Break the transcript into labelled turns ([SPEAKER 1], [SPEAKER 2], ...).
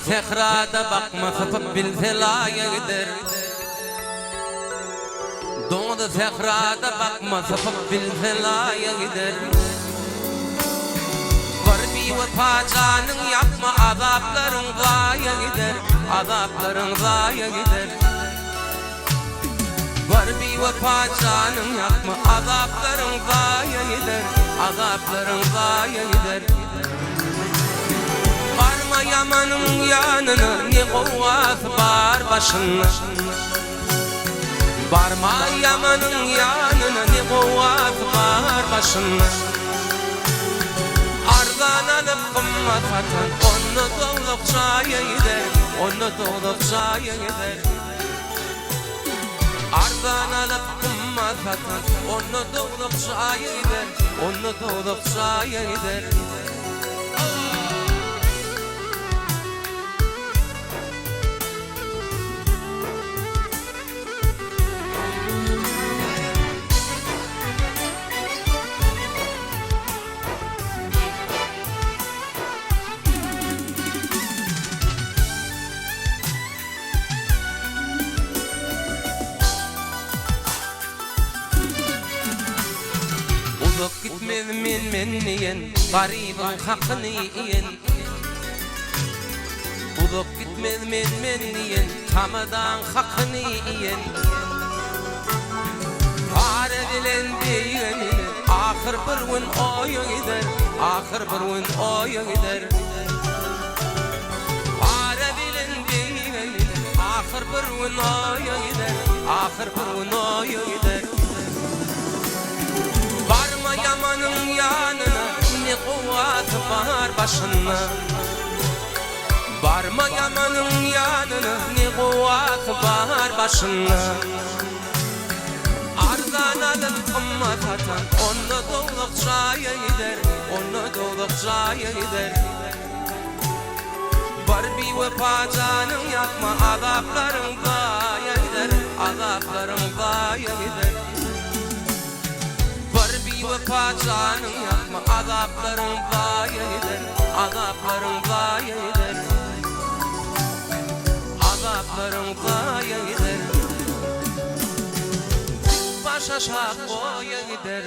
[SPEAKER 1] sehrada bakma sapıp bilfelaya gider. Doğdu sehrada bakma sapıp bilfelaya gider. Var bir vefa canın yapma azapların zaya gider. Azapların zaya gider. Var bir vefa canın yapma azapların zaya gider. Azapların zaya gider. Varma yamanın yanına ne kuvvet var başına. Varma yamanın yanına ne kuvvet var başına. Ardan alıp kımmat atan onu doğdukça gider. Onu doğdukça gider. Ardan alıp kımmat atan onu doğdukça gider. Onu doğdukça gider. Uzak gitmedim men niyen, garibin hakkını yiyen. Uzak gitmedim men niyen, tamadan hakkını yiyen. Var edilen diyenine, ahir bir gün oya gider. Ahir bir gün oya gider. Var edilen diyenine, ahir bir gün oya gider. Ahir bir gün oya gider. Varma yamanın yanına ne kuvvet var başına. Varma yamanın yanına ne kuvvet var başına. Ardan alıp kımmat atan onu doğdukça gider. Onu doğdukça gider. Var bir vefa canın yapma azapların zaya gider. Azapların zaya gider. Vefa canın yapma azapların zaya gider. Azapların zaya gider. Azapların zaya gider. Baş aşağı koya gider.